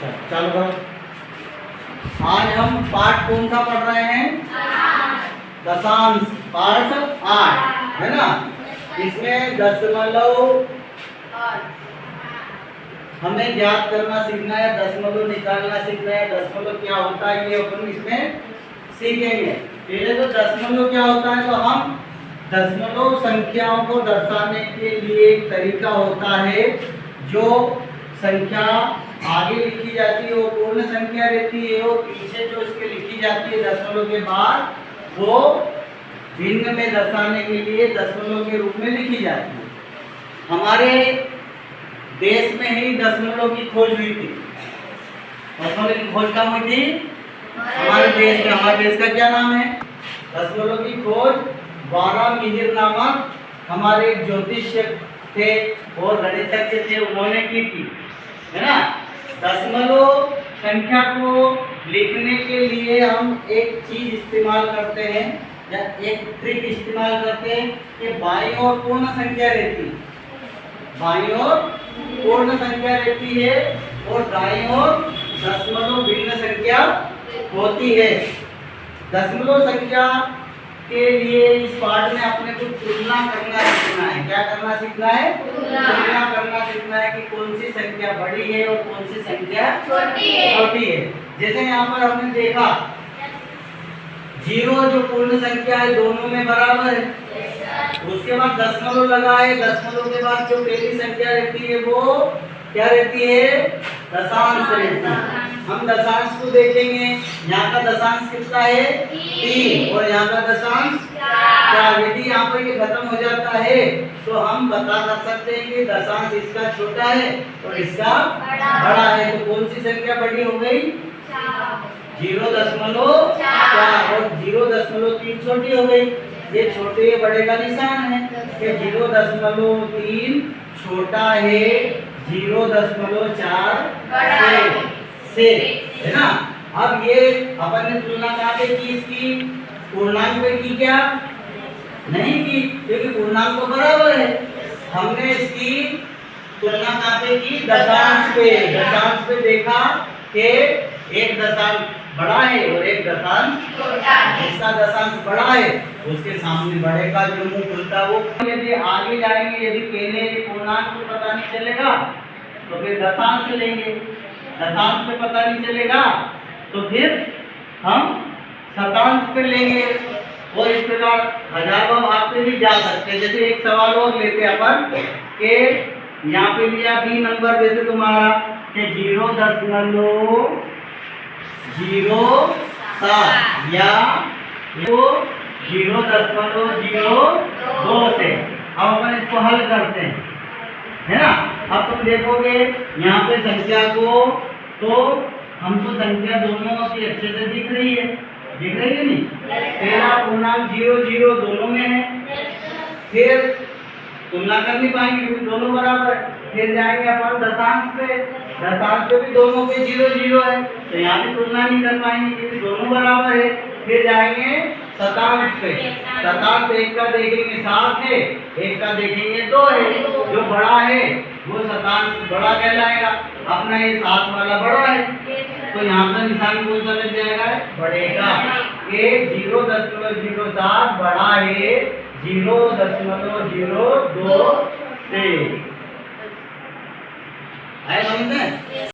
चालू करो। आज हम पाठ कौन सा पढ़ रहे हैं? दशांश पाठ 8 है ना। इसमें दशमलव हमें ज्ञात करना सीखना है, दशमलव निकालना सीखना है। दशमलव क्या होता है ये अपन इसमें सीखेंगे। पहले तो दशमलव क्या होता है, तो हम दशमलव संख्याओं को दर्शाने के लिए एक तरीका होता है। जो संख्या आगे लिखी जाती है वो पूर्ण संख्या रहती है, और पीछे जो इसके लिखी जाती है दशमलव के बाद वो भिन्न में दर्शाने के लिए दशमलव के रूप में लिखी जाती है। हमारे देश में ही दशमलव की खोज हुई थी। दशमलव की खोज कहाँ हुई थी? हमारे देश में। हमारे देश का क्या नाम है? दशमलव की खोज 12 मिहिर नामक हमारे एक ज्योतिष्य थे और गणितज्ञ थे, उन्होंने की थी, है ना। दशमलव संख्या को लिखने के लिए हम एक चीज इस्तेमाल करते हैं या एक ट्रिक इस्तेमाल करते हैं कि बाईं ओर पूर्ण संख्या रहती है, बाईं ओर पूर्ण संख्या रहती है और दाईं ओर दशमलव भिन्न संख्या होती है। दशमलव संख्या के लिए इस पाठ में अपने को तुलना करना सीखना है। क्या करना सीखना है? तुलना करना सीखना है कि कौन सी संख्या बड़ी है और कौन सी संख्या छोटी है। जैसे यहाँ पर हमने देखा 0 जो पूर्ण संख्या है दोनों में बराबर है। उसके बाद दशमलव लगा है, दशमलव के बाद जो पहली संख्या रहती है वो क्या रहती है? दशांश रहती है। हम दशांश को देखेंगे, यहाँ का दशांश कितना है? 3 और यहाँ का दशांश 4। यदि यहाँ पर ये खत्म हो जाता है तो हम बता कर सकते हैं कि दशांश इसका छोटा है और इसका बड़ा है। तो कौन सी संख्या बड़ी हो गई? 0.4 और 0.3 छोटी हो गई। ये छोटे बड़े का निशान है कि 0.3 छोटा है 0.4 से, है ना। अब ये अपन ने तुलना कहाँ पे की? इसकी पूर्णांक पे की क्या? नहीं की, क्योंकि पूर्णांक तो बराबर है। हमने इसकी तुलना कहाँ पे की? दशांश पे। दशांश पे देखा कि एक दशांश बड़ा है और एक दशांश छोटा है। जिसका दशांश बड़ा है उसके सामने बड़े का जो मुंह खुलता है वो। यदि आगे जाएंगे, यदि पहले पूर्णांक को पता नहीं चलेगा तो फिर दशांश लेंगे, दशांश पे पता नहीं चलेगा तो फिर हम शतांश पे लेंगे, और इस प्रकार हजारों भाग पे भी जा सकते हैं। जैसे एक सवाल और लेते हैं अपन के यहाँ पे लिया बी नंबर जैसे तुम्हारा कि 0.07 या 0.02 से। अब अपन इसको हल करते हैं, है ना। अब तुम देखोगे यहाँ पे संख्या को, तो हमको संख्या दोनों की अच्छे से दिख रही है, दिख रही है नहीं? पहला पूर्णांक 0 दोनों में है, फिर तुलना कर नहीं पाएंगे क्योंकि दोनों बराबर है। फिर जाएंगे अपन दशांश पे, दशांश पे भी दोनों के 0 है तो यहाँ भी तुलना नहीं कर पाएंगे क्योंकि दोनों बराबर है। फिर जाएंगे शतांश पे, शतांश एक का देखेंगे 7 है, एक का देखेंगे 2 है। जो बड़ा है वो शतांश बड़ा कहलाएगा, अपना ये 7 वाला बड़ा है तो यहाँ का निशान कौन सा लग जाएगा? बढ़ेगा। ये 0.07 बड़ा है 0.02 से। आए समझ में?